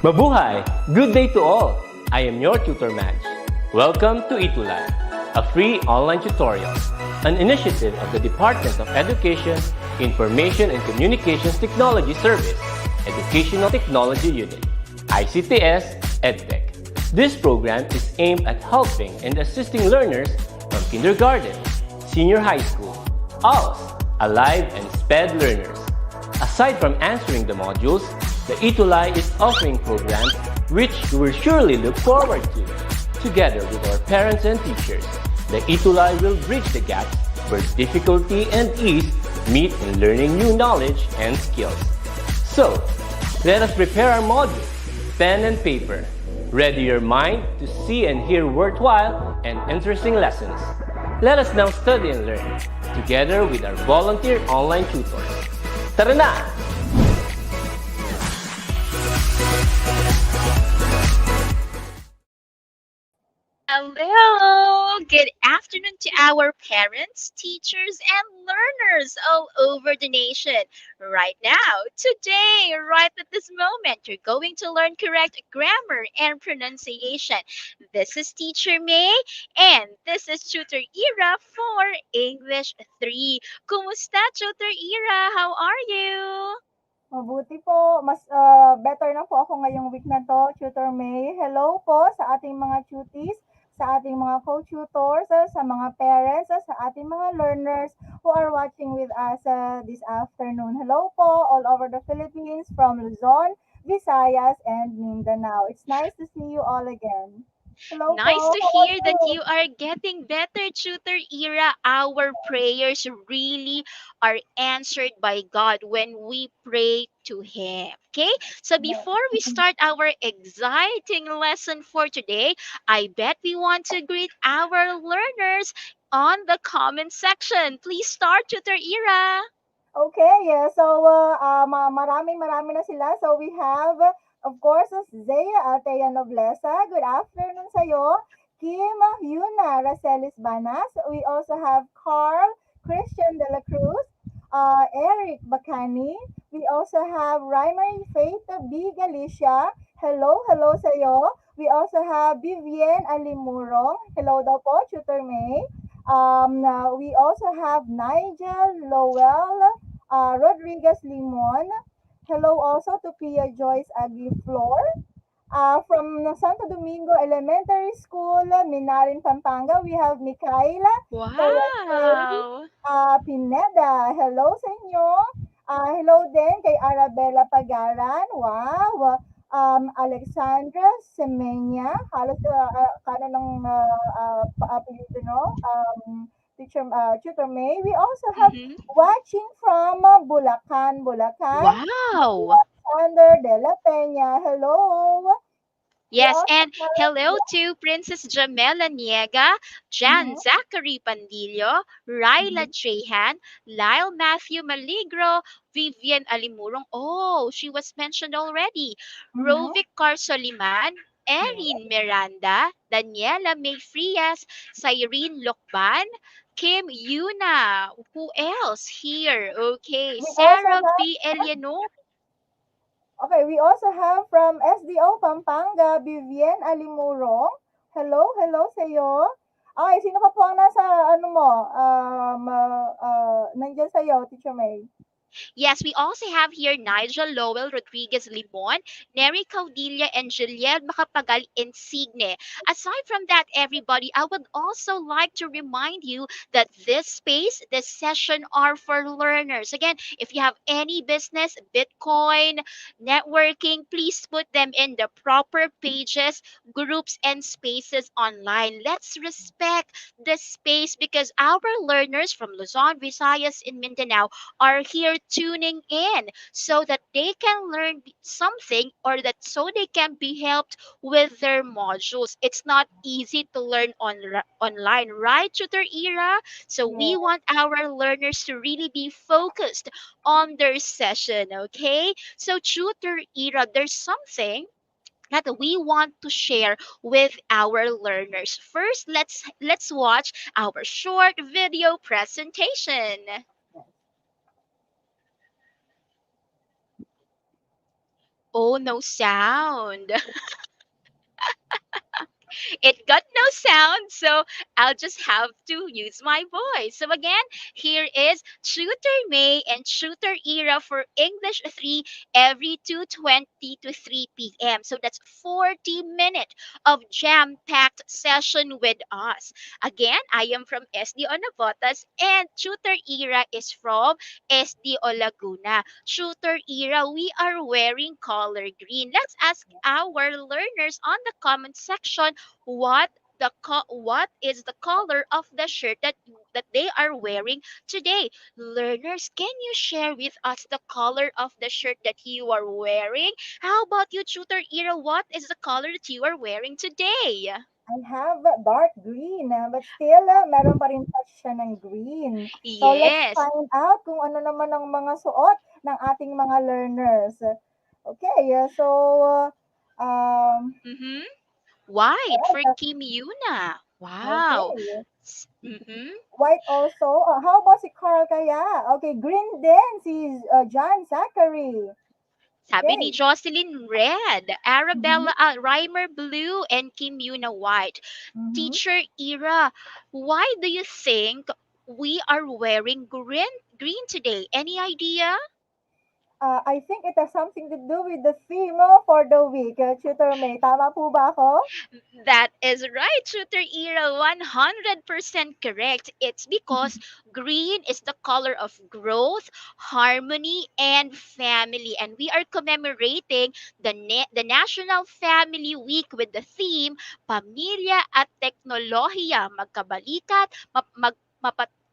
Mabuhay! Good day to all! I am your tutor Madge. Welcome to ETUlay, a free online tutorial, an initiative of the Department of Education, Information and Communications Technology Service, Educational Technology Unit, ICTS EdTech. This program is aimed at helping and assisting learners from kindergarten, senior high school, ALS, Alive, and SPED learners. Aside from answering the modules, the ETUlay is offering programs which you will surely look forward to. Together with our parents and teachers, the ETUlay will bridge the gap where difficulty and ease meet in learning new knowledge and skills. So, let us prepare our modules, pen and paper. Ready your mind to see and hear worthwhile and interesting lessons. Let us now study and learn, together with our volunteer online tutors. Tara na! Hello! Good afternoon to our parents, teachers, and learners all over the nation. Right now, today, right at this moment, you're going to learn correct grammar and pronunciation. This is Teacher May, and this is Tutor Ira for English 3. Kumusta, Tutor Ira? How are you? Mabuti po. Mas better na po ako ngayong week na to, Tutor May. Hello po sa ating mga tuties, sa ating mga co-tutors, sa mga parents, sa ating mga learners who are watching with us this afternoon. Hello po all over the Philippines from Luzon, Visayas, and Mindanao. It's nice to see you all again. Hello po. Nice to How are hear that you? you are getting better, Tutor Ira. Our prayers really are answered by God when we pray to Him. Okay? So before we start our exciting lesson for today, I bet we want to greet our learners on the comment section. Please start, Tutor Ira. Okay, yeah. So, marami na sila. So, we have, of course, Zaya Altea Noblesa. Good afternoon sa'yo. Kim Yuna Racelis Banas. We also have Carl Christian De La Cruz. Eric Bacani. We also have Raimar Faith B. Galicia. Hello sa'yo. We also have Vivienne Alimurong. Hello daw po, Tutor May. We also have Nigel Lowell Rodriguez Limon. Hello also to Pia Joyce Aguiflor. From Santo Domingo Elementary School, Minarin, Pampanga, we have Micaela Wow. Pineda. Hello sa inyo. Hello din kay Arabella Pagaran. Wow. Alexandra Semenya. Halos kanan ng apelido, no? Tutor May. We also have watching from Bulacan. Wow. Alexander De La Peña. Hello. We Yes, also and have, hello to Princess Jamela Niega, Jan mhm, Zachary Pandillo, Ryla mhm, Trahan, Lyle Matthew Maligro, Vivian Alimurong. Oh, she was mentioned already. mhm, Rovic Carsoliman, yes, Erin Miranda, Daniela May Frias, Cyrene Lokban, Kim Yuna. Who else here? Okay, we also Sarah have, B. Eleanor. okay, we also have from SDO Pampanga, Vivienne Alimurong. Hello sa iyo. Ay, sino pa po ang nasa, ano mo, nandyan sa iyo, Teacher May? Yes, we also have here Nigel Lowell Rodriguez Limon, Neri Caudilla, and Juliel Macapagal Insigne. Aside from that, everybody, I would also like to remind you that this session are for learners. Again, if you have any business, Bitcoin, networking, please put them in the proper pages, groups, and spaces online. Let's respect the space because our learners from Luzon, Visayas, and Mindanao are here tuning in so that they can learn something or that so they can be helped with their modules. It's not easy to learn online, right, Tutor Era? So we Yes. want our learners to really be focused on their session, okay? So Tutor Era, there's something that we want to share with our learners. First, let's watch our short video presentation. Oh, no sound. It got no sound, so I'll just have to use my voice. So again, here is Tutor May and Tutor Era for English 3 every 2:20 to 3 p.m. So that's 40 minutes of jam-packed session with us. Again, I am from SD Onavotas and Tutor Era is from SD Laguna. Tutor Era, we are wearing color green. Let's ask our learners on the comment section what what is the color of the shirt that they are wearing today. Learners, can you share with us the color of the shirt that you are wearing? How about you, Tutor Era? What is the color that you are wearing today? I have dark green, but still, meron pa rin touch siya ng green. So, let's Yes. find out kung ano naman ang mga suot ng ating mga learners. Okay, so, Mm-hmm. White for alright, Kim Yuna. Wow. okay. Mm-hmm. White also. How about si Carl kaya? Okay, green din si John Zachary. Sabi ni Okay. Jocelyn, red. Mm-hmm. Arabella Reimer, blue. And Kim Yuna, white. Mm-hmm. Teacher Ira, why do you think we are wearing green today? Any idea? I think it has something to do with the theme for the week. Tutor May, tama po ba ako? That is right, Shooter Era, 100% correct. It's because green is the color of growth, harmony, and family. And we are commemorating the National Family Week with the theme Pamilya at Teknolohiya, magkabalikat,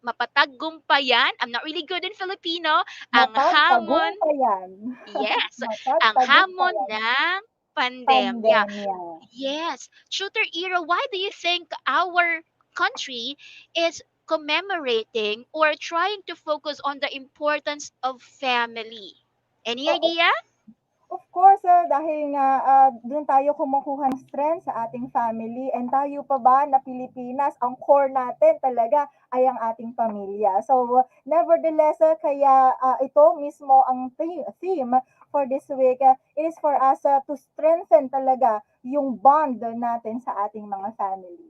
mapatagumpayan. I'm not really good in Filipino. Ang hamon, Mapagtagumpayan. yes, ang hamon Mapagtagumpayan. ng pandemya. Pandemya. Yes, Shooter Era, why do you think our country is commemorating or trying to focus on the importance of family? Any Oo, idea? of course, dahil nga doon tayo kumukuha ng strength sa ating family and tayo pa ba na Pilipinas, ang core natin talaga ay ang ating pamilya. So, nevertheless, kaya ito mismo ang theme for this week. It is for us to strengthen talaga yung bond natin sa ating mga family.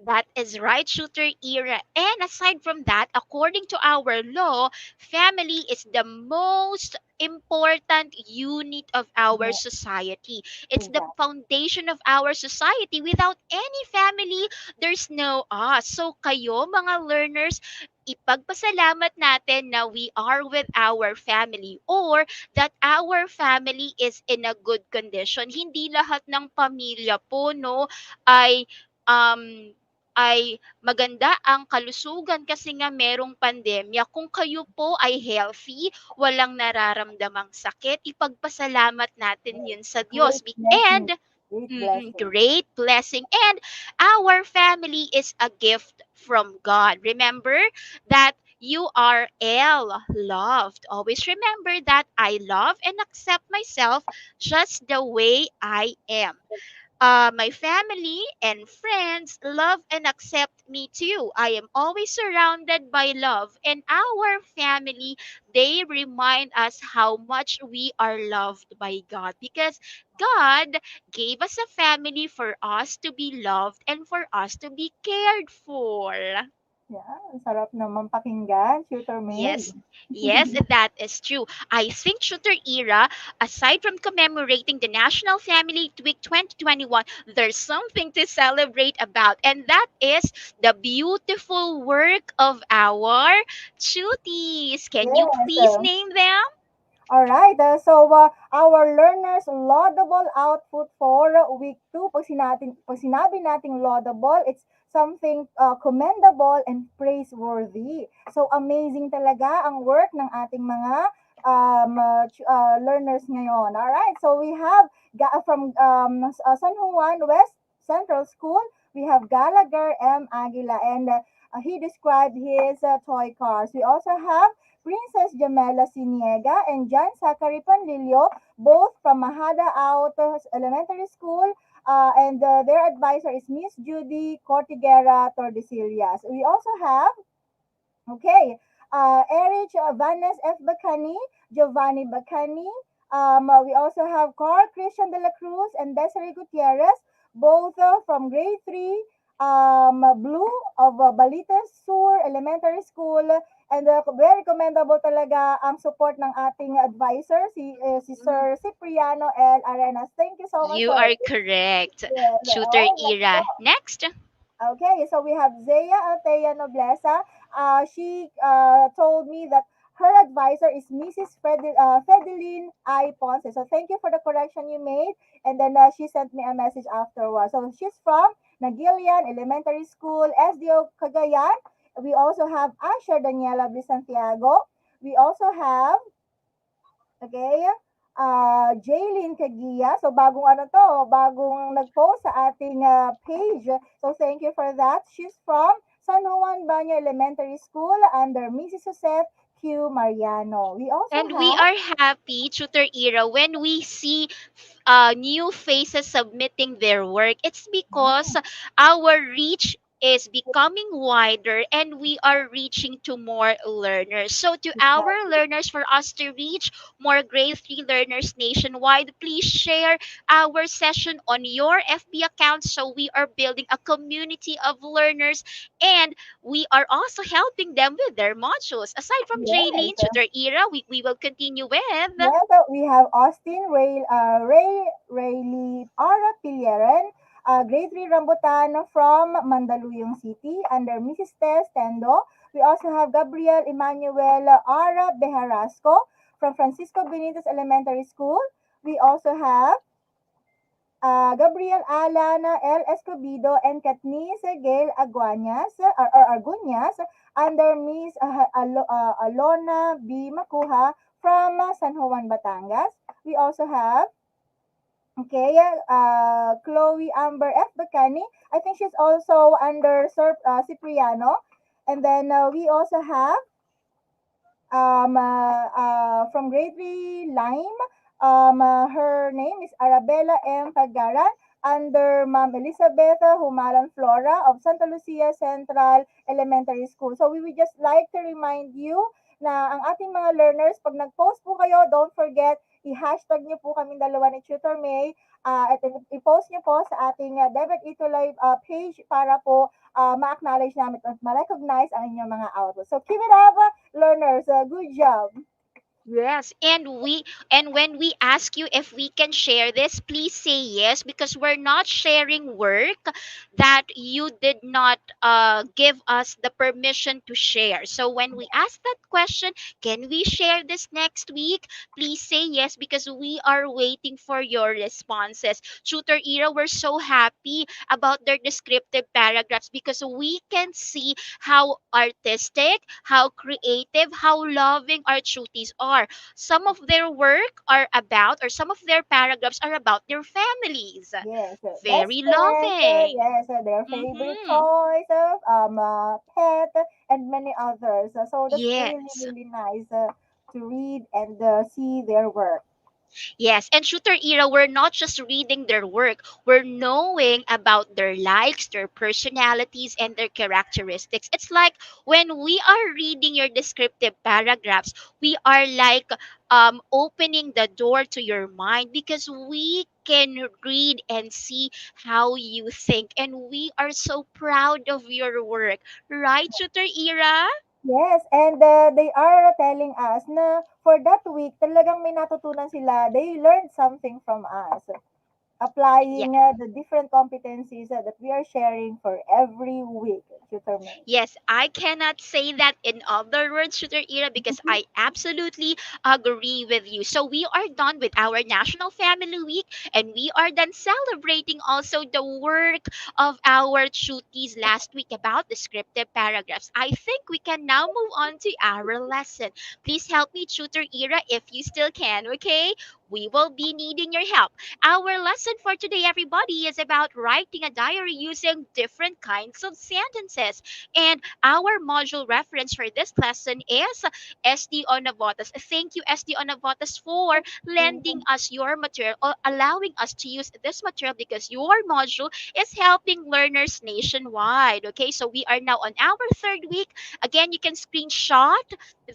That is right, Shooter Era. And aside from that, according to our law, family is the most important unit of our Yeah, society. It's the exactly. foundation of our society. Without any family, there's no us. So kayo, mga learners, ipagpasalamat natin na we are with our family or that our family is in a good condition. Hindi lahat ng pamilya po no ay um maganda ang kalusugan kasi nga merong pandemya. Kung kayo po ay healthy, walang nararamdamang sakit, ipagpasalamat natin yun sa Diyos. Great blessing. And Great blessing. great blessing. And our family is a gift from God. Remember that you are loved. Always remember that I love and accept myself just the way I am. My family and friends love and accept me too. I am always surrounded by love, and our family, they remind us how much we are loved by God because God gave us a family for us to be loved and for us to be cared for. Yeah, ang sarap naman pakinggan, Tutor May. Yes, yes, that is true. I think Shooter Era, aside from commemorating the National Family Week 2021, there's something to celebrate about, and that is the beautiful work of our cuties. Can you Yes. please name them? All right. So, our learners laudable output for week 2. Pag sinabi nating laudable, it's something commendable and praiseworthy. So, amazing talaga ang work ng ating mga learners ngayon. All right. So, we have from San Juan West Central School, we have Gallagher M. Aguila, and he described his toy cars. We also have Princess Jamela Siniega and John Zachary Panlilio, both from Mahada Out Elementary School, and their advisor is Miss Judy Cortigera Tordesillas. We also have, okay, Erich Vanes F. Bacani, Giovanni Bacani, We also have Carl Christian de la Cruz and Desiree Gutierrez, both from grade 3, Blue of Balites Sur Elementary School. And very commendable talaga ang support ng ating advisor, si Mhm. Sir Cipriano L. Arenas. Thank you so much You for are it. correct. Yes. Tutor Okay, next po. Ira. Next. Okay, so we have Zaya Althea Noblesa. She told me that her advisor is Mrs. Fedeline I. Ponce. So thank you for the correction you made. And then she sent me a message afterwards. So she's from Nagilian Elementary School, SDO Cagayan. We also have Asher Daniela Bisantiago. We also have, okay, Jaylene Kagia. So bagong ano to, bagong nag-post sa ating page. So thank you for that. She's from San Juan Banyo Elementary School under Mrs. Joseph Q. Mariano. We also And we have, are happy, Tutor Ira, when we see new faces submitting their work. It's because our reach is becoming wider and we are reaching to more learners. So, to our learners, for us to reach more grade 3 learners nationwide, please share our session on your FB account so we are building a community of learners and we are also helping them with their modules. Aside from Jaylene, yes. Tutor Ira, we will continue with. Yes, we have Austin Rayleigh Ara Pilieren, grade 3 Rambutan from Mandaluyong City under Mrs. Tess Tendo. We also have Gabriel Emmanuel Ara Bejarasco from Francisco Benitez Elementary School. We also have Gabriel Alan L. Escobido and Katniss Gail Aguañas, or Arguñas under Miss Alona B. Makuha from San Juan, Batangas. We also have, okay, Chloe Amber F. Bacani. I think she's also under Sir Cipriano. And then we also have from grade 3 Lime. Her name is Arabella M. Pagaran under Ma'am Elizabeth Humalan Flora of Santa Lucia Central Elementary School. So we would just like to remind you na ang ating mga learners, pag nag-post po kayo, don't forget, i-hashtag niyo po kaming dalawa ni Tutor May at i-post niyo po sa ating DepEd ETUlay page para po ma-acknowledge namin at ma-recognize ang inyong mga output. So keep it up, learners. Good job. Yes, and when we ask you if we can share this, please say yes because we're not sharing work that you did not give us the permission to share. So when we ask that question, can we share this next week? Please say yes because we are waiting for your responses. Tutor Ira, we're so happy about their descriptive paragraphs because we can see how artistic, how creative, how loving our tuties are. Some of their work are about, or some of their paragraphs are about their families. Yes, best Very friend, loving. yes, their favorite Mm-hmm. toys, pet, and many others. So that's really, Yes. really nice to read and see their work. Yes, and Shooter Era, we're not just reading their work, we're knowing about their likes, their personalities, and their characteristics. It's like when we are reading your descriptive paragraphs, we are like opening the door to your mind because we can read and see how you think, and we are so proud of your work. Right, Shooter Era? Yes, and they are telling us na for that week, talagang may natutunan sila. They learned something from us, Yeah. applying the different competencies that we are sharing for every week, Tutor May. Yes, I cannot say that in other words, Shooter Era, because I absolutely agree with you. So we are done with our National Family Week and we are done celebrating also the work of our tuties last week about descriptive paragraphs. I think we can now move on to our lesson. Please help me, Tutor Era, if you still can, okay? We will be needing your help. Our lesson for today, everybody, is about writing a diary using different kinds of sentences. And our module reference for this lesson is SD Onavotas. Thank you, SD Onavotas, for lending us your material or allowing us to use this material because your module is helping learners nationwide. Okay, so we are now on our third week. Again, you can screenshot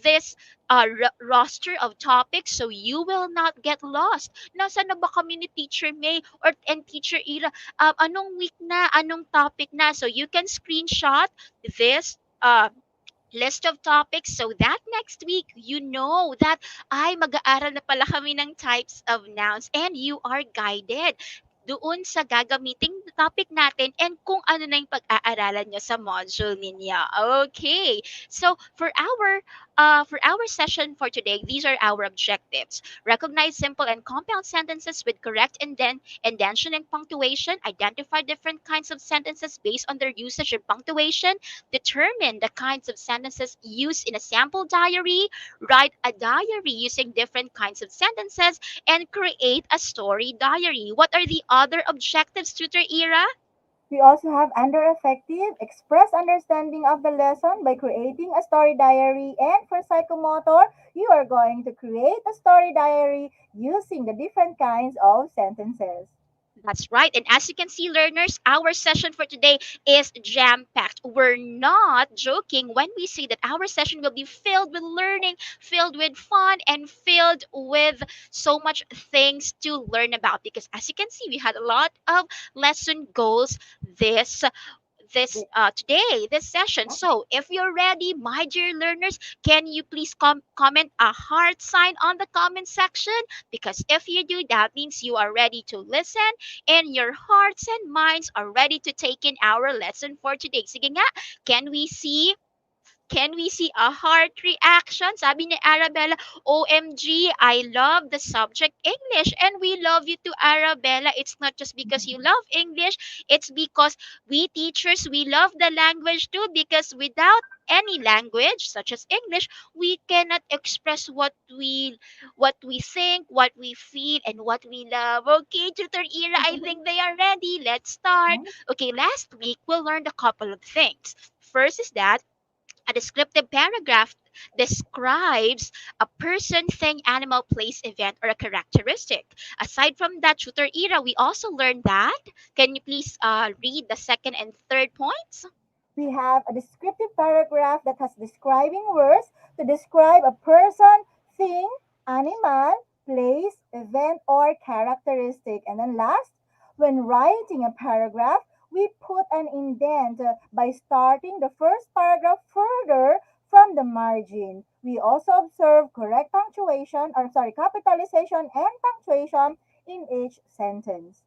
this roster of topics so you will not get lost. Nasaan na ba kami ni Teacher May or and Teacher Ira? Anong week na? Anong topic na? So you can screenshot this list of topics so that next week you know that ay mag-aaral na pala kami ng types of nouns and you are guided doon sa gagamiting topic natin and kung ano na yung pag-aaralan nyo sa module ninyo. Okay. So for our session for today, these are our objectives. Recognize simple and compound sentences with correct indentation and punctuation. Identify different kinds of sentences based on their usage and punctuation. Determine the kinds of sentences used in a sample diary. Write a diary using different kinds of sentences and create a story diary. What are the other objectives, Tutor Ira? We also have under effective, express understanding of the lesson by creating a story diary. And for psychomotor, you are going to create a story diary using the different kinds of sentences. That's right. And as you can see, learners, our session for today is jam packed. We're not joking when we say that our session will be filled with learning, filled with fun, and filled with so much things to learn about. Because as you can see, we had a lot of lesson goals this today this session. So if you're ready, my dear learners, can you please comment a heart sign on the comment section? Because if you do, that means you are ready to listen and your hearts and minds are ready to take in our lesson for today. Sige nga, can we see a heart reaction? Sabi ni Arabella, OMG, I love the subject English. And we love you too, Arabella. It's not just because you love English, it's because we teachers, we love the language too. Because without any language, such as English, we cannot express what we think, what we feel, and what we love. Okay, Tutor Ira, I think they are ready. Let's start. Okay, last week we learned a couple of things. First is that a descriptive paragraph describes a person, thing, animal, place, event, or a characteristic. Aside from that, Tutor Ira, we also learned that. Can you please read the second and third points? We have a descriptive paragraph that has describing words to describe a person, thing, animal, place, event, or characteristic. And then last, when writing a paragraph, we put an indent by starting the first paragraph further from the margin. We also observe correct punctuation, or sorry, capitalization and punctuation in each sentence.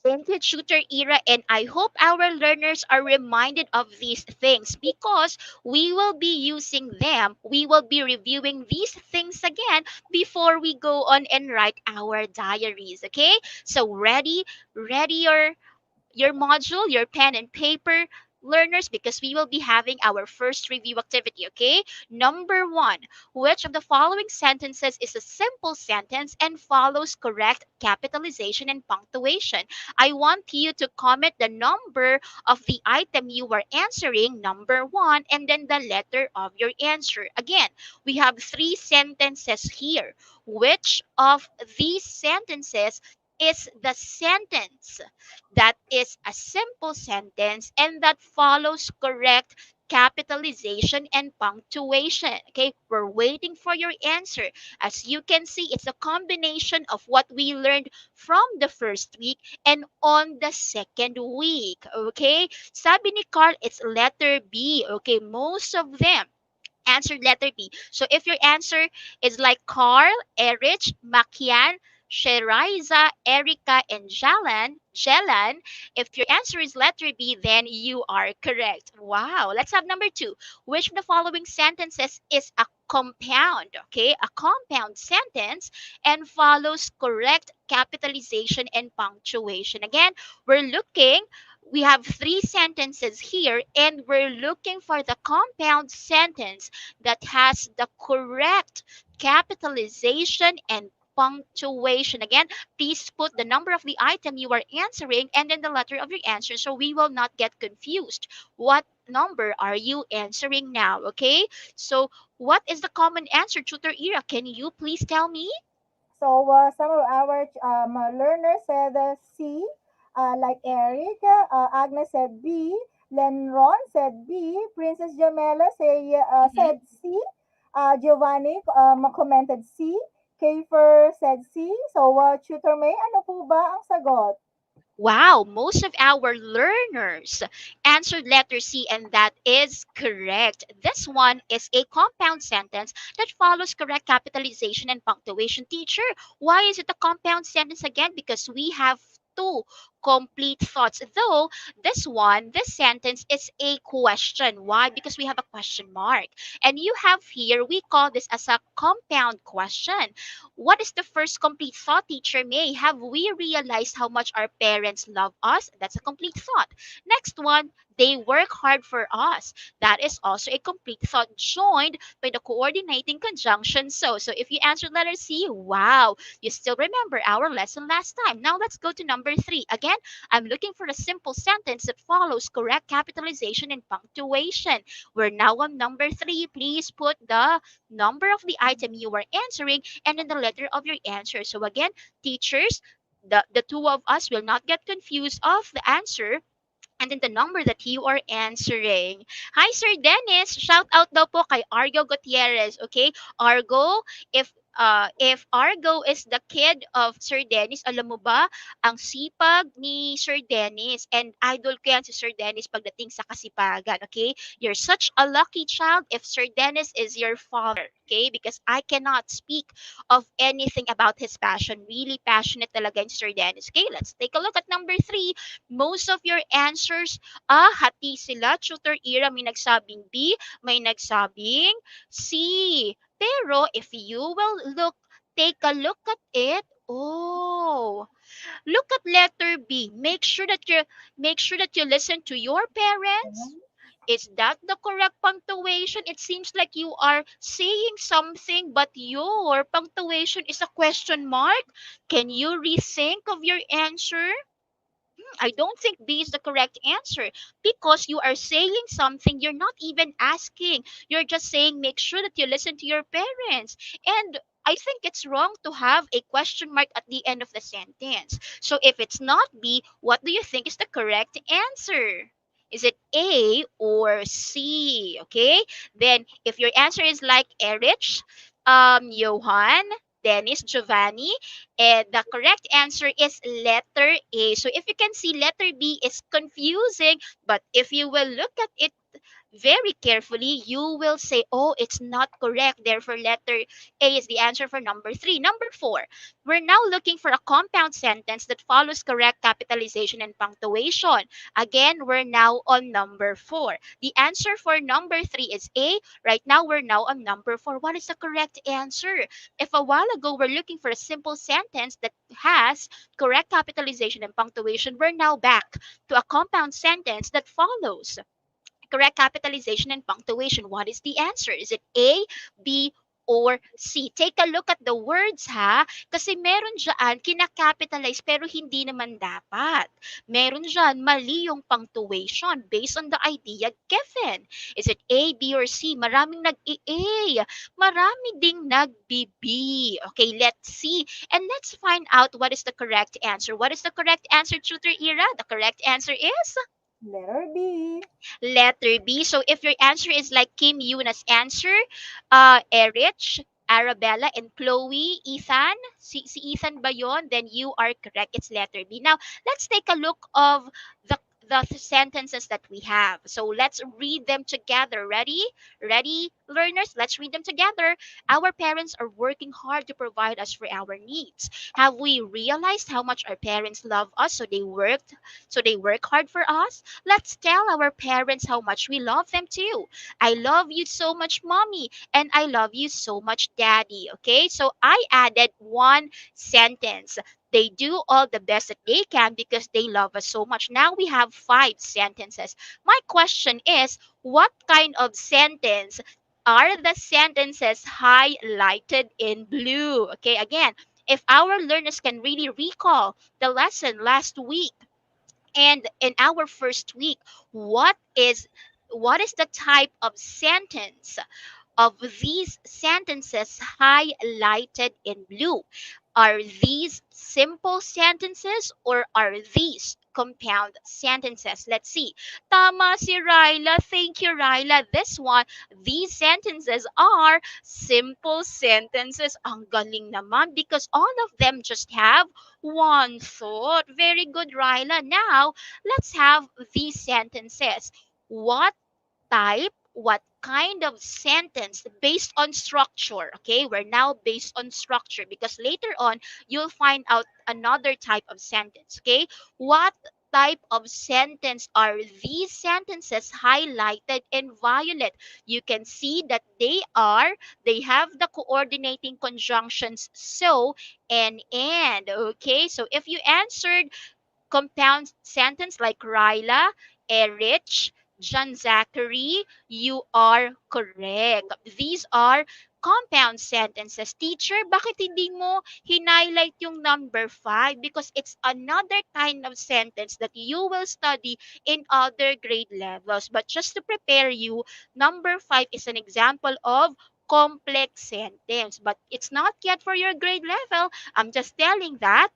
Thank you, Tutor Ira, and I hope our learners are reminded of these things because we will be using them. We will be reviewing these things again before we go on and write our diaries. Okay? So ready your module, your pen and paper, learners, because we will be having our first review activity, okay? Number one, which of the following sentences is a simple sentence and follows correct capitalization and punctuation? I want you to comment the number of the item you are answering, number one, and then the letter of your answer. Again, we have three sentences here. Which of these sentences is the sentence that is a simple sentence and that follows correct capitalization and punctuation? Okay, we're waiting for your answer. As you can see, it's a combination of what we learned from the first week and on the second week. Okay, sabi ni Carl, it's letter B. Okay, most of them answered letter B. So if your answer is like Carl, Erich, Makian, Sheraiza, Erica, and Jelan, if your answer is letter B, then you are correct. Wow. Let's have number two. Which of the following sentences is a compound? Okay, a compound sentence and follows correct capitalization and punctuation. Again, we're looking we have three sentences here and we're looking for the compound sentence that has the correct capitalization and punctuation. Again, please put the number of the item you are answering and then the letter of your answer so we will not get confused. What number are you answering now? Okay, so what is the common answer, Tutor Ira? Can you please tell me? So some of our learners said C, like Eric. Agnes said B. Lenron said B. Princess Jamela said Mhm. C. Giovanni commented C. Kiefer said C. So, Tutor May, ano po ba ang sagot? Wow, most of our learners answered letter C, and that is correct. This one is a compound sentence that follows correct capitalization and punctuation. Teacher, why is it a compound sentence again? Because we have two complete thoughts. Though this sentence is a question. Why? Because we have a question mark. And you have here, we call this as a compound question. What is the first complete thought, Teacher May? Have we realized how much our parents love us? That's a complete thought. Next one, they work hard for us. That is also a complete thought joined by the coordinating conjunction so. So if you answered letter C, wow, you still remember our lesson last time. Now let's go to number 3. Again, I'm looking for a simple sentence that follows correct capitalization and punctuation. We're now on number 3. Please put the number of the item you are answering and then the letter of your answer. So again, teachers, the two of us will not get confused of the answer and then the number that you are answering. Hi, Sir Dennis. Shout out daw po kay Argo Gutierrez. Okay? Argo, if Argo is the kid of Sir Dennis, alam mo ba, ang sipag ni Sir Dennis and idol ko yan si Sir Dennis pagdating sa kasipagan, okay? You're such a lucky child if Sir Dennis is your father, okay? Because I cannot speak of anything about his passion. Really passionate talaga yung Sir Dennis. Okay, let's take a look at number 3. Most of your answers, hati sila. Tutor Ira, may nagsabing B, may nagsabing C. Pero if you will take a look at it, oh, look at letter B. Make sure that you listen to your parents. Is that the correct punctuation? It seems like you are saying something, but your punctuation is a question mark. Can you rethink of your answer? I don't think B is the correct answer because you are saying something you're not even asking. You're just saying make sure that you listen to your parents. And I think it's wrong to have a question mark at the end of the sentence. So if it's not B, what do you think is the correct answer? Is it A or C? Okay? Then if your answer is like Erich, Johan, Dennis, Giovanni, and the correct answer is letter A. So if you can see, letter B is confusing, but if you will look at it very carefully, you will say, oh, it's not correct. Therefore, letter A is the answer for number 3. Number 4, we're now looking for a compound sentence that follows correct capitalization and punctuation. Again, we're now on number 4. The answer for number 3 is A. Right now, we're now on number 4. What is the correct answer? If a while ago we're looking for a simple sentence that has correct capitalization and punctuation, we're now back to a compound sentence that follows correct capitalization and punctuation. What is the answer? Is it A, B, or C? Take a look at the words ha. Kasi meron dyan kinakapitalize pero hindi naman dapat. Meron dyan mali yung punctuation based on the idea given. Is it A, B, or C? Maraming nag-A. Marami ding nag-B. Okay, let's see. And let's find out what is the correct answer. What is the correct answer, Tutor Ira? The correct answer is Letter B. letter B. So if your answer is like Kim Yuna's answer, Erich, Arabella, and Chloe, Ethan, si Ethan ba yun? Then you are correct. It's letter B. Now, let's take a look of the sentences that we have. So let's read them together. Ready? Ready, learners? Let's read them together. Our parents are working hard to provide us for our needs. Have we realized how much our parents love us so they work hard for us? Let's tell our parents how much we love them too. I love you so much, mommy, and I love you so much, daddy. Okay, so I added one sentence. They do all the best that they can because they love us so much. Now we have 5 sentences. My question is, what kind of sentence are the sentences highlighted in blue? Okay, again, if our learners can really recall the lesson last week, and in our first week, what is what is the type of sentence of these sentences highlighted in blue? Are these simple sentences or are these compound sentences. Let's see. Tama si Ryla. Thank you, Ryla. This one, these sentences are simple sentences. Ang galing naman because all of them just have one thought. Very good, Ryla. Now, let's have these sentences. What kind of sentence based on structure? Okay, we're now based on structure because later on you'll find out another type of sentence. Okay, what type of sentence are these sentences highlighted in violet? You can see that they have the coordinating conjunctions so and. Okay, so if you answered compound sentence like Ryla, Erich, John Zachary, you are correct. These are compound sentences. Teacher, bakit hindi mo hinighlight yung number 5? Because it's another kind of sentence that you will study in other grade levels. But just to prepare you, number 5 is an example of complex sentence. But it's not yet for your grade level. I'm just telling that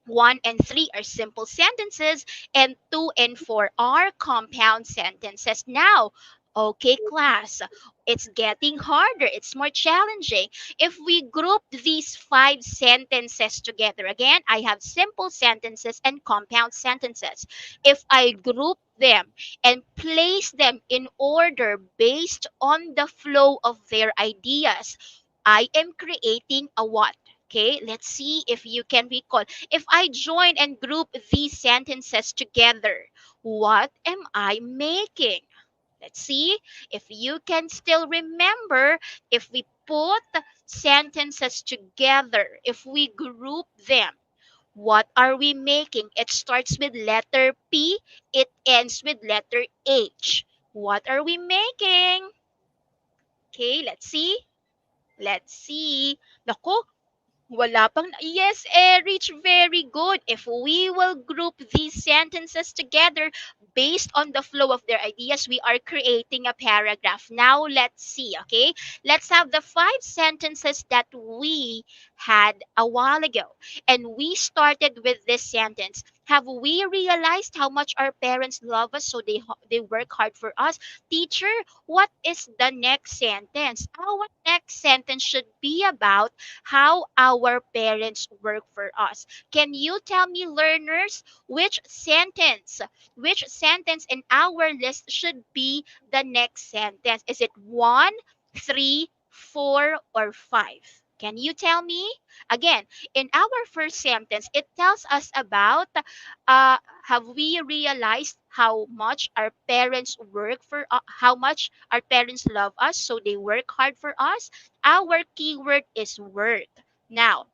1 and 3 are simple sentences, and 2 and 4 are compound sentences. Now, okay, class, it's getting harder, it's more challenging. If we group these 5 sentences together, again, I have simple sentences and compound sentences. If I group them and place them in order based on the flow of their ideas, I am creating a what? Okay, let's see if you can recall. If I join and group these sentences together, what am I making? Let's see if you can still remember. If we put sentences together, if we group them, what are we making? It starts with letter P, it ends with letter H. What are we making? Okay, let's see. Let's see. Naku, wala pang, yes, Erich, very good. If we will group these sentences together based on the flow of their ideas, we are creating a paragraph. Now, let's see, okay? Let's have the 5 sentences that we had a while ago. And we started with this sentence. Have we realized how much our parents love us so they work hard for us? Teacher, what is the next sentence? Our next sentence should be about how our parents work for us. Can you tell me, learners, which sentence in our list should be the next sentence? Is it 1, 3, 4, or 5? Can you tell me? Again, in our first sentence, it tells us about have we realized how much our parents work for how much our parents love us so they work hard for us. Our keyword is work. Now,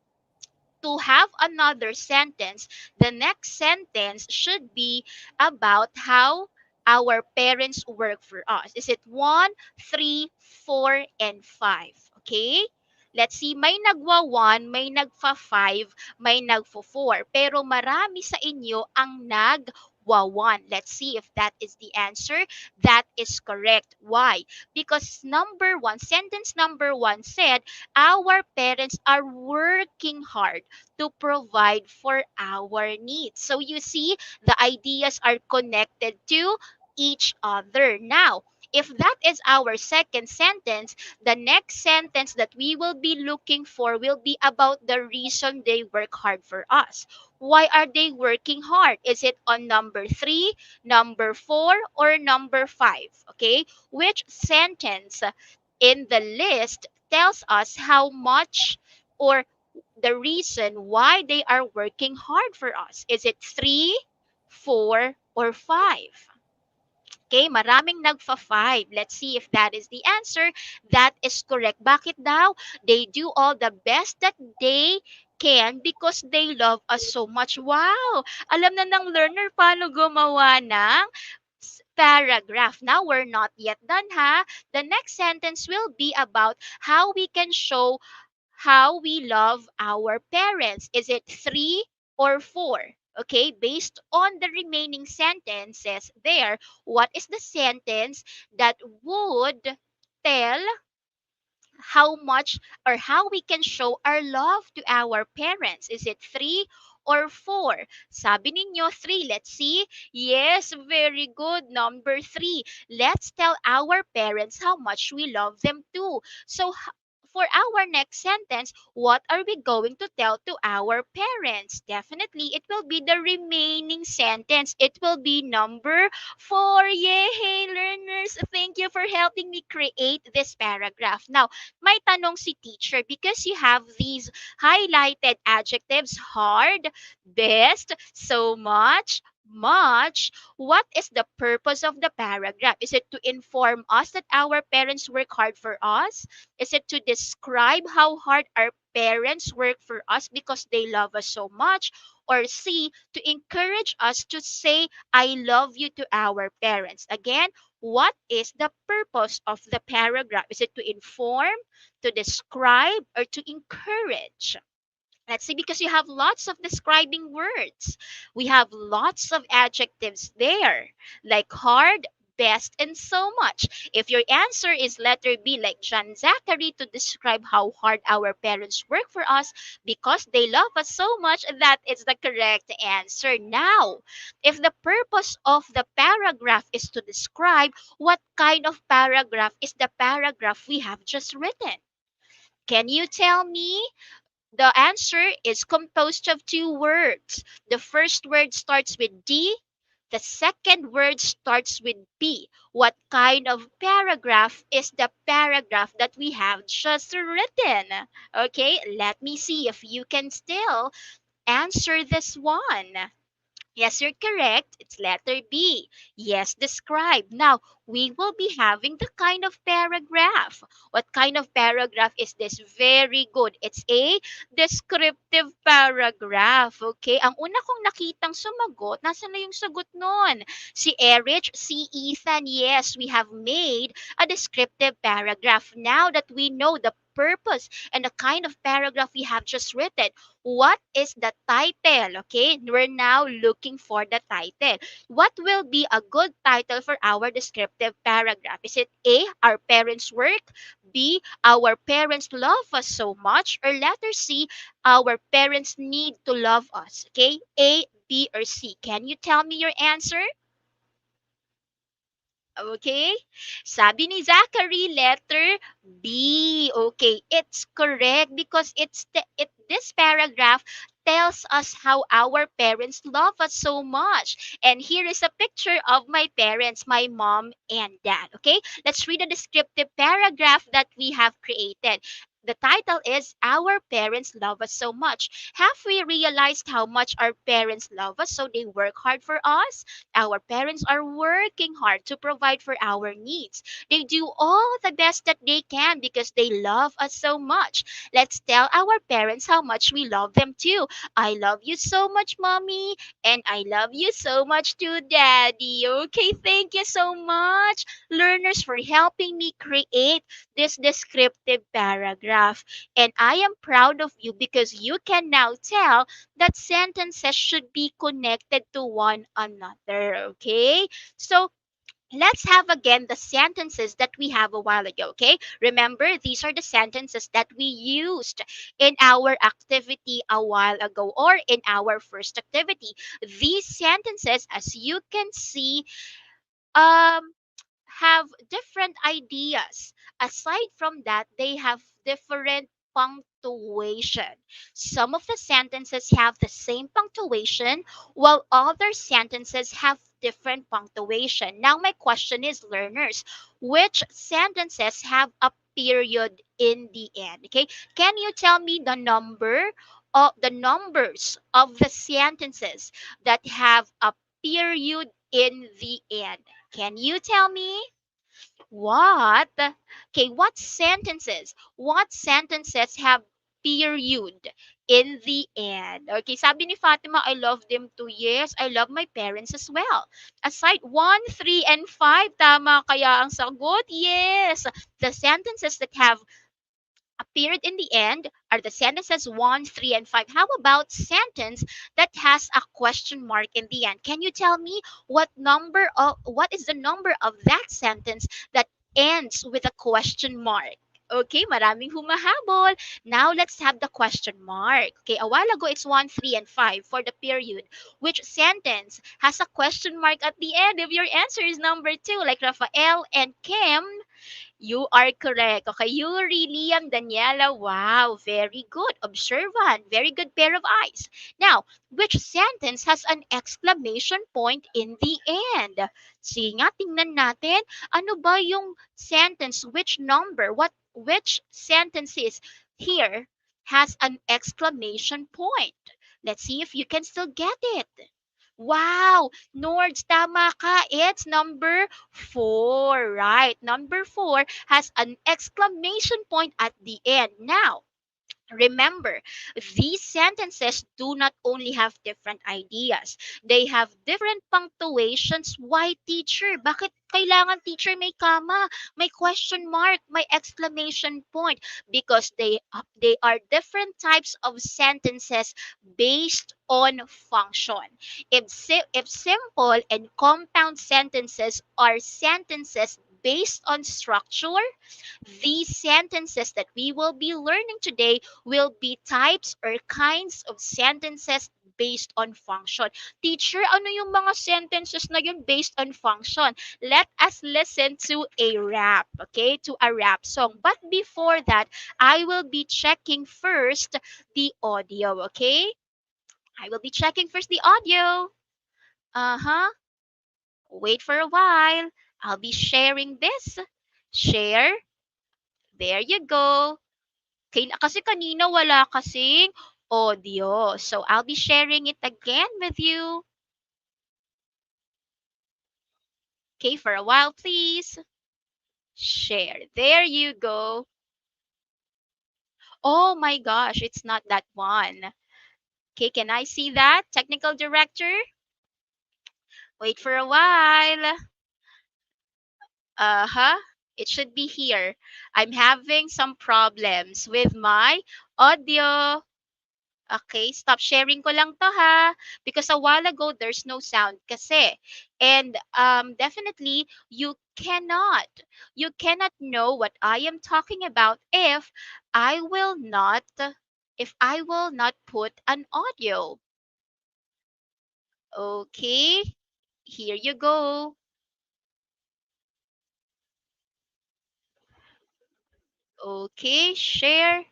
to have another sentence, the next sentence should be about how our parents work for us. Is it 1, 3, 4, and 5? Okay? Let's see, may nagwa 1, may nagfa 5, may nagfo 4. Pero marami sa inyo ang nagwa 1. Let's see if that is the answer. That is correct. Why? Because number 1, sentence number 1 said, our parents are working hard to provide for our needs. So you see, the ideas are connected to each other. Now, if that is our second sentence, the next sentence that we will be looking for will be about the reason they work hard for us. Why are they working hard? Is it on number 3, number 4, or number 5? Okay? Which sentence in the list tells us how much or the reason why they are working hard for us? Is it 3, 4, or 5? Okay, maraming nagfa-5. Let's see if that is the answer. That is correct. Bakit daw? They do all the best that they can because they love us so much. Wow! Alam na ng learner paano gumawa ng paragraph. Now, we're not yet done, ha? The next sentence will be about how we can show how we love our parents. Is it 3 or 4? Okay, based on the remaining sentences there, what is the sentence that would tell how much or how we can show our love to our parents? Is it 3 or 4? Sabi ninyo 3. Let's see. Yes, very good. Number 3. Let's tell our parents how much we love them too. So, for our next sentence, what are we going to tell to our parents? Definitely, it will be the remaining sentence. It will be number 4. Yay, learners! Thank you for helping me create this paragraph. Now, may tanong si teacher because you have these highlighted adjectives: hard, best, so much, much. What is the purpose of the paragraph? Is it to inform us that our parents work hard for us? Is it to describe how hard our parents work for us because they love us so much? Or C, to encourage us to say, I love you to our parents? Again, what is the purpose of the paragraph? Is it to inform, to describe, or to encourage? Let's see, because you have lots of describing words. We have lots of adjectives there, like hard, best, and so much. If your answer is letter B, like John Zachary, to describe how hard our parents work for us because they love us so much, that is the correct answer. Now, if the purpose of the paragraph is to describe, what kind of paragraph is the paragraph we have just written? Can you tell me? The answer is composed of two words. The first word starts with D. The second word starts with B. What kind of paragraph is the paragraph that we have just written? Okay, let me see if you can still answer this one. Yes, you're correct. It's letter B. Yes, describe. Now, we will be having the kind of paragraph. What kind of paragraph is this? Very good. It's a descriptive paragraph. Okay? Ang una kong nakitang sumagot, nasa na yung sagot nun? Si Erich, si Ethan. Yes, we have made a descriptive paragraph. Now that we know the purpose and the kind of paragraph we have just written, what is the title? Okay, we're now looking for the title. What will be a good title for our descriptive paragraph? Is it A, our parents work? B, our parents love us so much? Or letter C, our parents need to love us? Okay, A, B, or C? Can you tell me your answer? Okay? Sabi ni Zachary, letter B. Okay, it's correct because this paragraph tells us how our parents love us so much. And here is a picture of my parents, my mom and dad. Okay? Let's read the descriptive paragraph that we have created. The title is Our Parents Love Us So Much. Have we realized how much our parents love us so they work hard for us? Our parents are working hard to provide for our needs. They do all the best that they can because they love us so much. Let's tell our parents how much we love them too. I love you so much, mommy, and I love you so much too, daddy. Okay, thank you so much, learners, for helping me create this descriptive paragraph. And I am proud of you because you can now tell that sentences should be connected to one another. Okay? So, let's have again the sentences that we have a while ago. Okay? Remember, these are the sentences that we used in our activity a while ago or in our first activity. These sentences, as you can see, um, have different ideas. Aside from that, they have different punctuation. Some of the sentences have the same punctuation, while other sentences have different punctuation. Now, my question is, learners, which sentences have a period in the end? Okay, can you tell me the numbers of the sentences that have a period in the end? Can you tell me? What? Okay, what sentences? What sentences have period in the end? Okay, sabi ni Fatima, I love them too. Yes, I love my parents as well. Aside 1, 3, and 5, tama kaya ang sagot? Yes. The sentences that have appeared in the end are the sentences 1, 3, and 5. How about sentence that has a question mark in the end? Can you tell me what is the number of that sentence that ends with a question mark? Okay, maraming humahabol. Now let's have the question mark. Okay, a while ago it's 1, 3, and 5 for the period. Which sentence has a question mark at the end if your answer is number 2, like Rafael and Kim? You are correct. Okay, Yuri, Liam, Daniela. Wow, very good. Observant. Very good pair of eyes. Now, which sentence has an exclamation point in the end? Sige nga, tingnan natin. Ano ba yung sentence? Which number? Which sentences here has an exclamation point? Let's see if you can still get it. Wow! Nords, tama ka. It's number 4. Right. Number 4 has an exclamation point at the end. Now, remember, these sentences do not only have different ideas. They have different punctuations. Why, teacher? Bakit kailangan, teacher, may comma, may question mark, may exclamation point? Because they are different types of sentences based on function. If simple and compound sentences are sentences based on structure, these sentences that we will be learning today will be types or kinds of sentences based on function. Teacher, ano yung mga sentences na yun based on function? Let us listen to a rap, okay? To a rap song. But before that, I will be checking first the audio, okay? I will be checking first the audio. Uh-huh. Wait for a while. I'll be sharing this. Share. There you go. Kasi kanina wala kasing audio. So, I'll be sharing it again with you. Okay, for a while, please. Share. There you go. Oh my gosh, it's not that one. Okay, can I see that? Technical director? Wait for a while. Uh-huh. It should be here. I'm having some problems with my audio. Okay, stop sharing ko lang to ha. Because a while ago, there's no sound kasi. And definitely, you cannot know what I am talking about I will not, if I will not put an audio. Okay, here you go. Okay, share.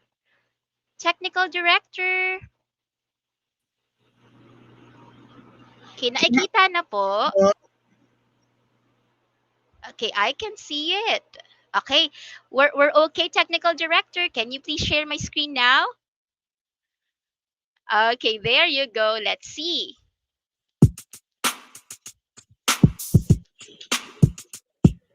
Technical director. Okay, nakikita na po. Okay, I can see it. Okay, we're okay, technical director. Can you please share my screen now? Okay, there you go. Let's see.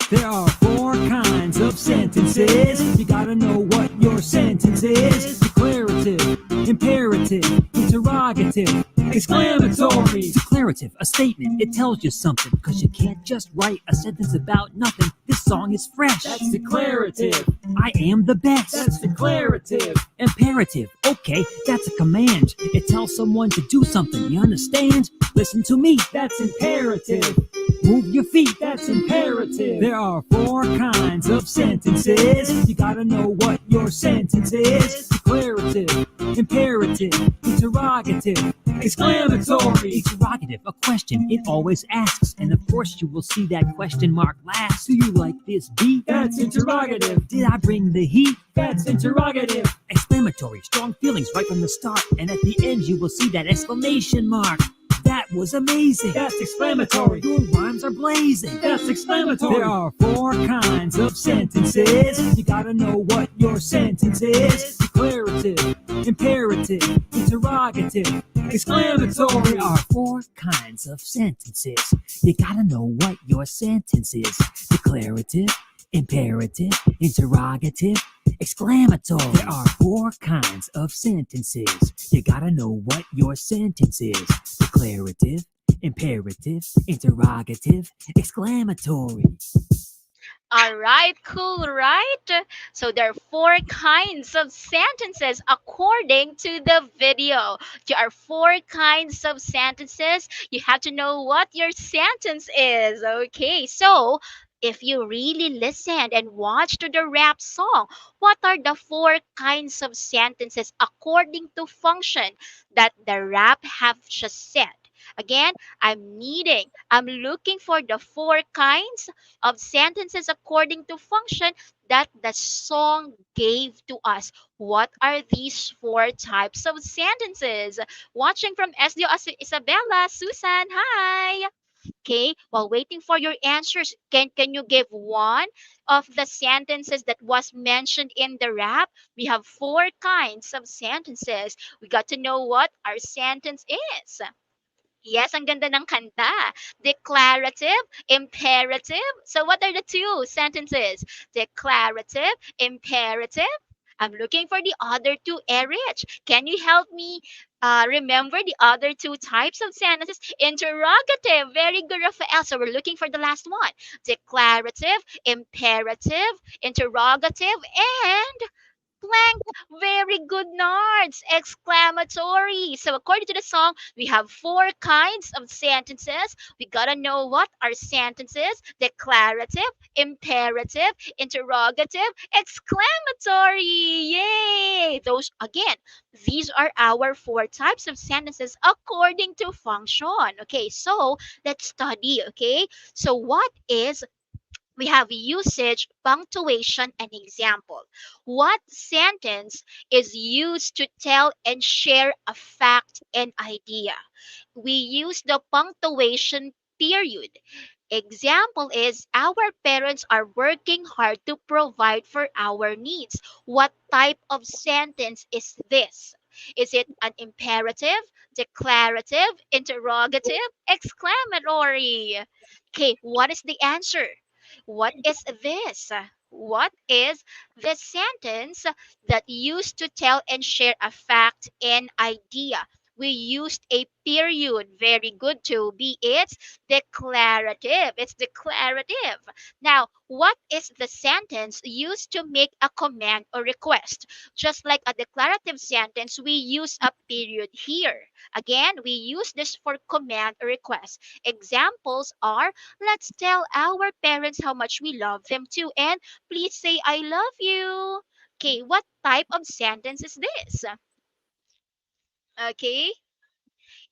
There are 4 kinds of sentences. You gotta know what your sentence is. Declarative, imperative, interrogative, exclamatory. Declarative, a statement, it tells you something. Cause you can't just write a sentence about nothing. This song is fresh. That's declarative. I am the best. That's declarative. Imperative, okay, that's a command. It tells someone to do something, you understand? Listen to me, that's imperative. Move your feet, that's imperative. There are 4 kinds of sentences. You gotta know what your sentence is. Declarative, imperative, interrogative, exclamatory. Interrogative, a question it always asks. And of course you will see that question mark last. Do you like this beat? That's interrogative. Did I bring the heat? That's interrogative. Exclamatory, strong feelings right from the start. And at the end you will see that exclamation mark. That was amazing. That's exclamatory. Your rhymes are blazing. That's exclamatory. There are 4 kinds of sentences. You gotta know what your sentence is. Declarative, imperative, interrogative, exclamatory. There are 4 kinds of sentences. You gotta know what your sentence is. Declarative, imperative, interrogative, exclamatory. There are 4 kinds of sentences. You gotta know what your sentence is. Declarative, imperative, interrogative, exclamatory. All right, cool, right? So there are 4 kinds of sentences according to the video. There are 4 kinds of sentences. You have to know what your sentence is. Okay, so If you really listened and watched to the rap song, what are the four kinds of sentences according to function that the rap have just said? Again, I'm looking for the four kinds of sentences according to function that the song gave to us. What are these four types of sentences? Watching from SDO Isabella, Susan, hi! Okay, while waiting for your answers, can you give one of the sentences that was mentioned in the rap? We have four kinds of sentences. We got to know what our sentence is. Yes, ang ganda ng kanta. Declarative, imperative. So what are the two sentences? Declarative, imperative. I'm looking for the other two, Erich. Can you help me remember the other two types of sentences? Interrogative. Very good, Rafael. So we're looking for the last one. Declarative, imperative, interrogative, and blank. Very good, Nards. Exclamatory. So according to the song, we have four kinds of sentences. We gotta know what are sentences: declarative, imperative, interrogative, exclamatory. Yay! Those again, these are our four types of sentences according to function. Okay, so let's study. Okay, so what is we have usage, punctuation, and example. What sentence is used to tell and share a fact and idea? We use the punctuation period. Example is our parents are working hard to provide for our needs. What type of sentence is this? Is it an imperative, declarative, interrogative, exclamatory? Okay, what is the answer? What is this? What is the sentence that used to tell and share a fact and idea? We used a period. Very good, Toby. It's declarative. It's declarative. Now, what is the sentence used to make a command or request? Just like a declarative sentence, we use a period here. Again, we use this for command or request. Examples are: let's tell our parents how much we love them too, and please say I love you. Okay, what type of sentence is this? Okay,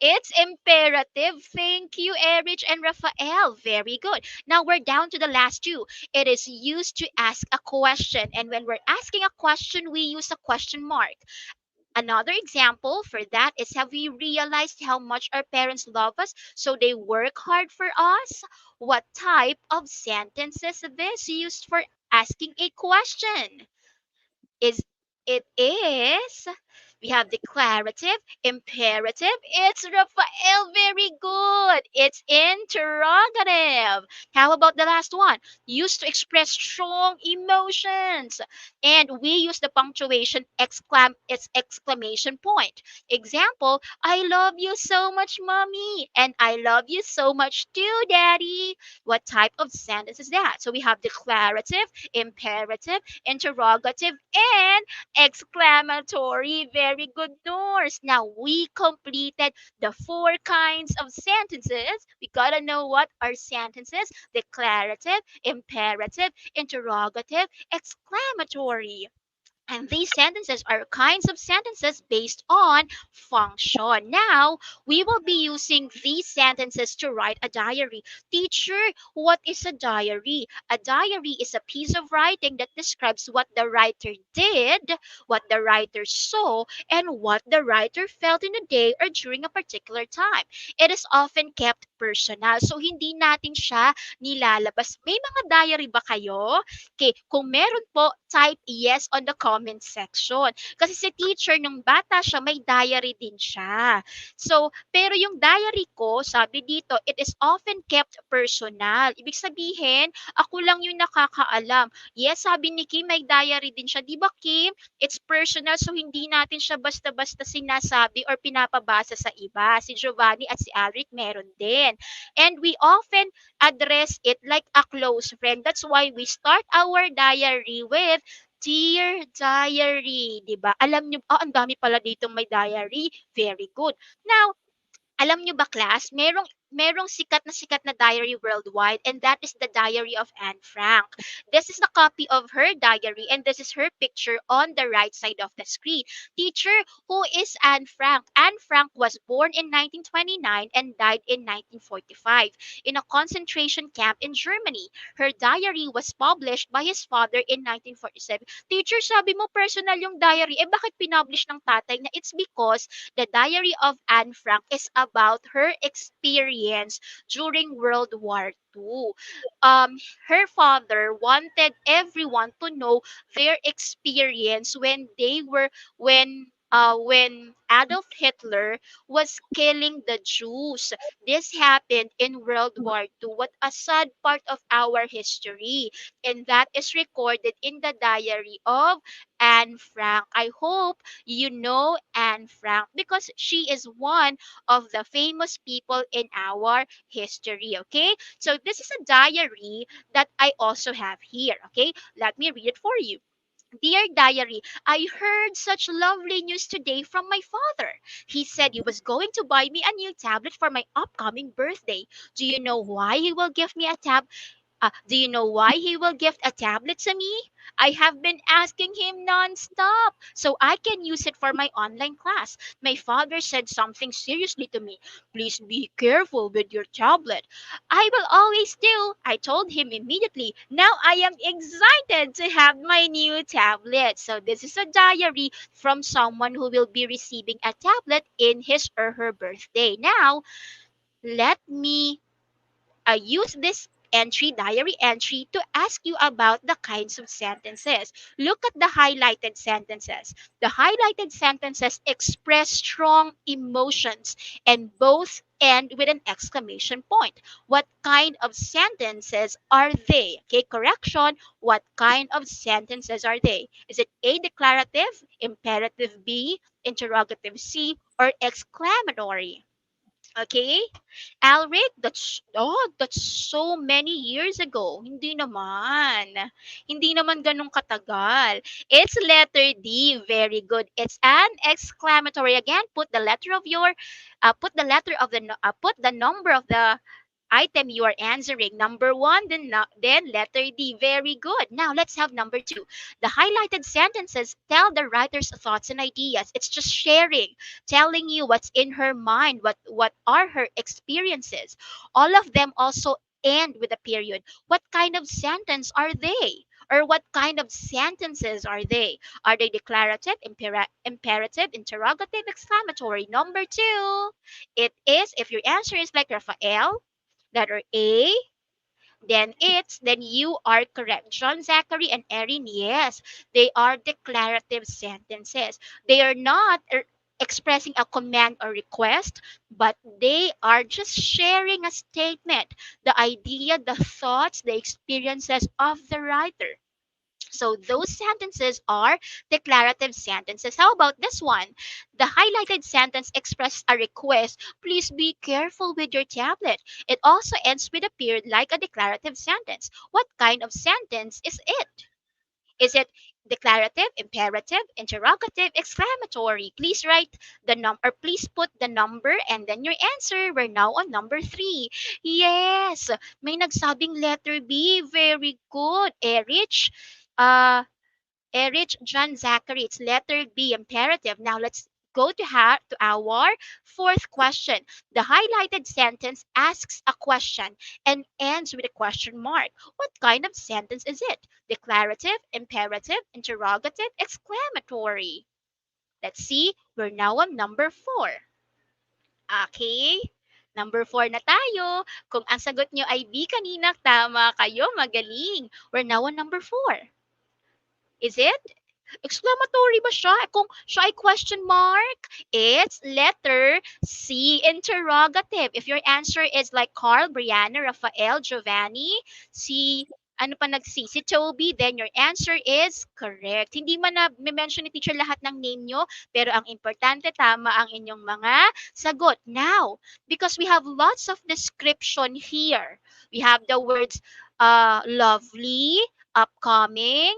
it's imperative. Thank you, Erich and Raphael. Very good. Now we're down to the last two. It is used to ask a question, and when we're asking a question, we use a question mark. Another example for that is: have we realized how much our parents love us so they work hard for us? What type of sentence is this used for asking a question? Is it is We have declarative, imperative. It's Rafael. Very good. It's interrogative. How about the last one? Used to express strong emotions. And we use the punctuation its exclamation point. Example: I love you so much, mommy. And I love you so much too, daddy. What type of sentence is that? So we have declarative, imperative, interrogative, and exclamatory. Very good, Norse. Now we completed the four kinds of sentences. We gotta know what are sentences: declarative, imperative, interrogative, exclamatory. And these sentences are kinds of sentences based on function. Now, we will be using these sentences to write a diary. Teacher, what is a diary? A diary is a piece of writing that describes what the writer did, what the writer saw, and what the writer felt in a day or during a particular time. It is often kept personal. So, hindi natin siya nilalabas. May mga diary ba kayo? Okay, kung meron po, type yes on the comment section. Kasi si teacher, nung bata siya, may diary din siya. So, pero yung diary ko, sabi dito, it is often kept personal. Ibig sabihin, ako lang yung nakakaalam. Yes, sabi ni Kim, may diary din siya. Di ba, Kim? It's personal, so hindi natin siya basta-basta sinasabi or pinapabasa sa iba. Si Giovanni at si Alric meron din. And we often address it like a close friend. That's why we start our diary with Dear Diary, 'di ba? Alam niyo, oh, ang dami pala dito may diary. Very good. Now, alam niyo ba class, merong merong sikat na diary worldwide, and that is the diary of Anne Frank. This is the copy of her diary, and this is her picture on the right side of the screen. Teacher, who is Anne Frank? Anne Frank was born in 1929 and died in 1945 in a concentration camp in Germany. Her diary was published by his father in 1947. Teacher, sabi mo personal yung diary. Eh bakit pinublish ng tatay niya? It's because the Diary of Anne Frank is about her experience during World War II. Her father wanted everyone to know their experience when Adolf Hitler was killing the Jews. This happened in World War II. What a sad part of our history. And that is recorded in the diary of Anne Frank. I hope you know Anne Frank because she is one of the famous people in our history. Okay, so this is a diary that I also have here. Okay, let me read it for you. Dear Diary, I heard such lovely news today from my father. He said he was going to buy me a new tablet for my upcoming birthday. Do you know why he will give me a tab? Do you know why he will gift a tablet to me? I have been asking him non-stop so I can use it for my online class. My father said something seriously to me. Please be careful with your tablet. I will always do. I told him immediately. Now I am excited to have my new tablet. So this is a diary from someone who will be receiving a tablet in his or her birthday. Now, let me use this diary entry, to ask you about the kinds of sentences. Look at the highlighted sentences. The highlighted sentences express strong emotions and both end with an exclamation point. What kind of sentences are they? Okay, correction. What kind of sentences are they? Is it A, declarative, imperative B, interrogative C, or exclamatory? Okay? Alric, that's so many years ago. Hindi naman. Hindi naman ganun katagal. It's letter D. Very good. It's an exclamatory. Again, put the number of the item you are answering. Number one, then letter D. Very good. Now let's have number two. The highlighted sentences tell the writer's thoughts and ideas. It's just sharing, telling you what's in her mind, what are her experiences. All of them also end with a period. What kind of sentence are they? Or what kind of sentences are they? Are they declarative, imperative, interrogative, exclamatory? Number two, it is, if your answer is like Raphael, letter A, then you are correct. John, Zachary, and Erin, yes, they are declarative sentences. They are not expressing a command or request, but they are just sharing a statement, the idea, the thoughts, the experiences of the writer. So those sentences are declarative sentences. How about this one? The highlighted sentence expresses a request. Please be careful with your tablet. It also ends with a period like a declarative sentence. What kind of sentence is it? Is it declarative, imperative, interrogative, exclamatory? Please write the number, or please put the number and then your answer. We're now on number three. Yes, may nagsabing letter B. Very good. Uh, Erich, John, Zachary. It's letter B, imperative. Now let's go to our fourth question. The highlighted sentence asks a question and ends with a question mark. What kind of sentence is it? Declarative, imperative, interrogative, exclamatory. Let's see. We're now on number four. Okay? Number four na tayo. Kung ang sagot nyo ay B kanina, tama kayo. Magaling. We're now on number four. Is it? Exclamatory ba siya? Kung siya ay question mark, it's letter C, interrogative. If your answer is like Carl, Brianna, Rafael, Giovanni, si ano pa nag-C, si Toby, then your answer is correct. Hindi man na mention ni teacher lahat ng name nyo, pero ang importante, tama ang inyong mga sagot. Now, because we have lots of description here, we have the words lovely, upcoming,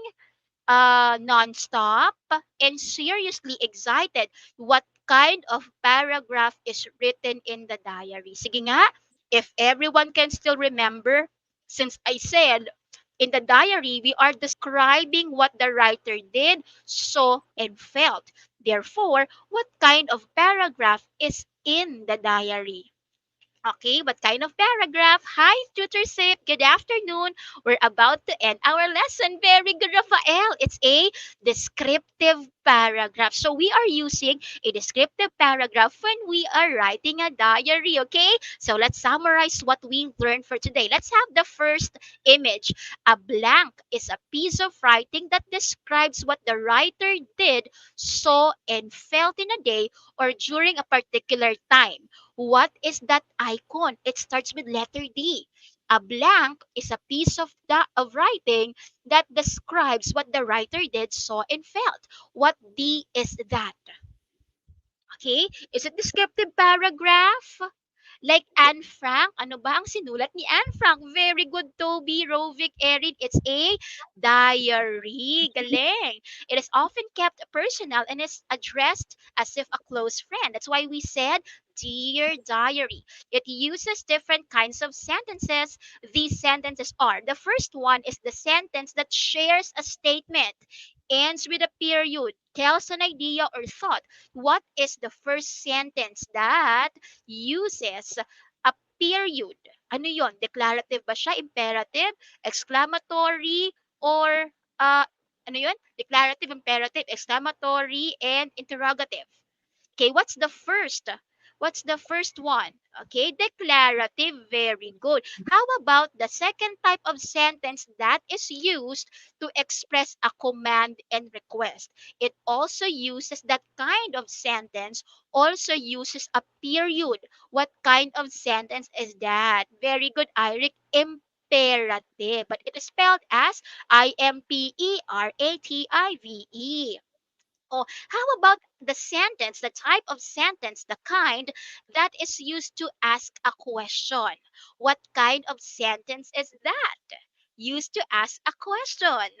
non-stop, and seriously excited. What kind of paragraph is written in the diary? Sige nga, If everyone can still remember, since I said in the diary, we are describing what the writer did, saw, and felt. Therefore, what kind of paragraph is in the diary? Okay, what kind of paragraph? Hi, Tutor Sip. Good afternoon. We're about to end our lesson. Very good, Rafael. It's a descriptive paragraph. So we are using a descriptive paragraph when we are writing a diary, okay? So let's summarize what we learned for today. Let's have the first image. A blank is a piece of writing that describes what the writer did, saw, and felt in a day or during a particular time. What is that icon? It starts with letter D. A blank is a piece of writing that describes what the writer did, saw, and felt. What D is that? Okay? Is it descriptive paragraph? Like Anne Frank, ano ba ang sinulat ni Anne Frank? Very good, Toby, Rovic, Erin. It's a diary. Galing. It is often kept personal and is addressed as if a close friend. That's why we said, Dear Diary. It uses different kinds of sentences. These sentences are, the first one is the sentence that shares a statement, ends with a period, tells an idea or thought. What is the first sentence that uses a period? Ano yon? Declarative ba siya? Imperative? Exclamatory? Or, ano yon? Declarative, imperative, exclamatory, and interrogative. Okay, what's the first? What's the first one? Okay, declarative. Very good. How about the second type of sentence that is used to express a command and request? It also uses that kind of sentence, also uses a period. What kind of sentence is that? Very good, Eric. Imperative, but it is spelled as Imperative. Oh, how about the sentence, the type of sentence, the kind that is used to ask a question? What kind of sentence is that? Used to ask a question.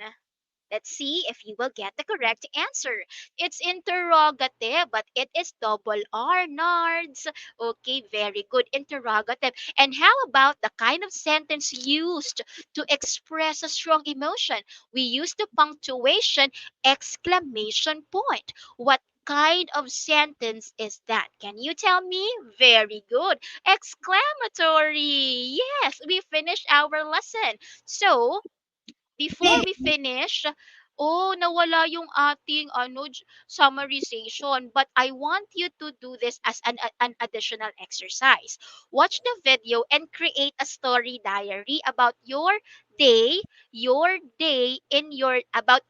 Let's see if you will get the correct answer. It's interrogative, but it is double R, Nards. Okay, very good. Interrogative. And how about the kind of sentence used to express a strong emotion? We use the punctuation exclamation point. What kind of sentence is that? Can you tell me? Very good. Exclamatory. Yes, we finished our lesson. So, before we finish, oh, nawala yung ating summarization. But I want you to do this as an additional exercise. Watch the video and create a story diary about your day about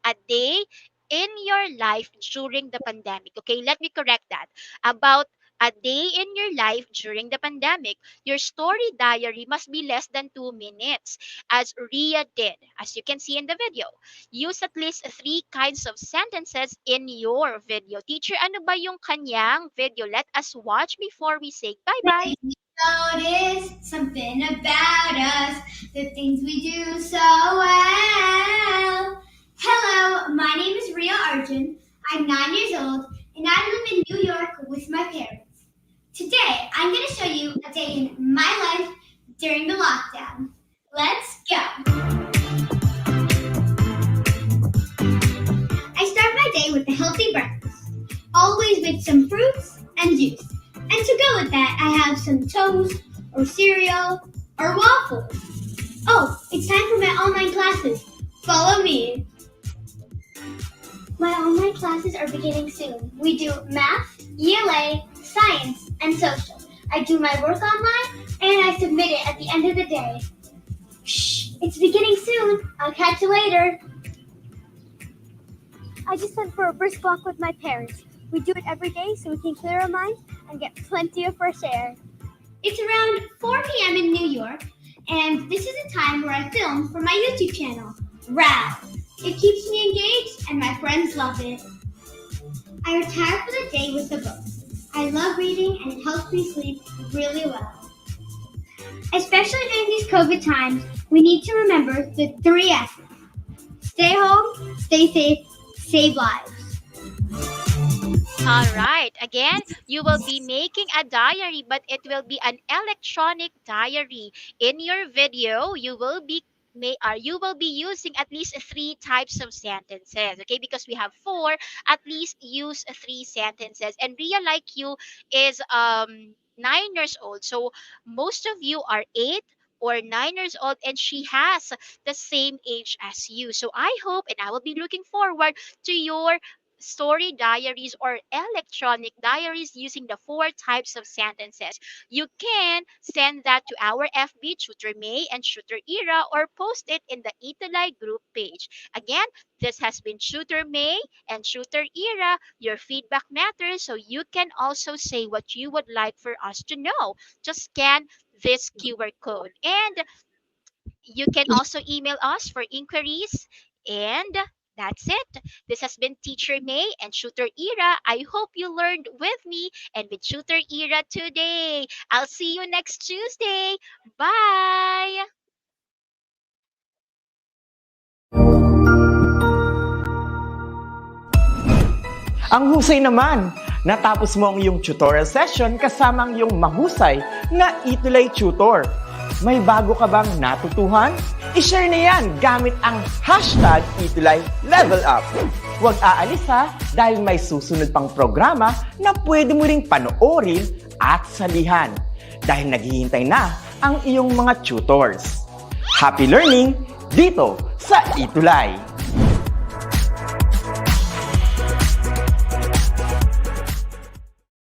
a day in your life during the pandemic. Okay, let me correct that. About a day in your life during the pandemic. Your story diary must be less than 2 minutes as Ria did, as you can see in the video. Use at least three kinds of sentences in your video. Teacher, ano ba yung kanyang video? Let us watch before we say bye-bye. Notice something about us, the things we do so well. Hello, my name is Ria Arjun. I'm 9 years old and I live in New York with my parents. Today, I'm going to show you a day in my life during the lockdown. Let's go. I start my day with a healthy breakfast, always with some fruits and juice. And to go with that, I have some toast or cereal or waffles. Oh, it's time for my online classes. Follow me. My online classes are beginning soon. We do math, ELA, science, and social. I do my work online and I submit it at the end of the day. Shh, it's beginning soon. I'll catch you later. I just went for a brisk walk with my parents. We do it every day so we can clear our minds and get plenty of fresh air. It's around 4 p.m. in New York, and this is a time where I film for my YouTube channel, RAD. It keeps me engaged, and my friends love it. I retire for the day with a book. I love reading, and it helps me sleep really well. Especially during these COVID times, we need to remember the 3 F's. Stay home, stay safe, save lives. All right. Again, you will be making a diary, but it will be an electronic diary. In your video, you will be using at least three types of sentences. Okay, because we have four. At least use three sentences. And Ria, like you, is 9 years old. So most of you are 8 or 9 years old, and she has the same age as you. So I hope, and I will be looking forward to your story diaries or electronic diaries using the four types of sentences. You can send that to our FB, Tutor May and Tutor Ira, or post it in the ETUlay group page. Again, this has been Tutor May and Tutor Ira. Your feedback matters, so you can also say what you would like for us to know. Just scan this QR code. And you can also email us for inquiries. And that's it. This has been Teacher May and Tutor Ira. I hope you learned with me and with Tutor Ira today. I'll see you next Tuesday. Bye! Ang husay naman! Natapos mo ang iyong tutorial session kasama ang iyong mahusay na ETUlay tutor. May bago ka bang natutuhan? I-share na yan gamit ang hashtag #ETUlayLevelUp. Huwag aalis ha, dahil may susunod pang programa na pwede mo ring panoorin at salihan. Dahil naghihintay na ang iyong mga tutors. Happy learning dito sa ETUlay!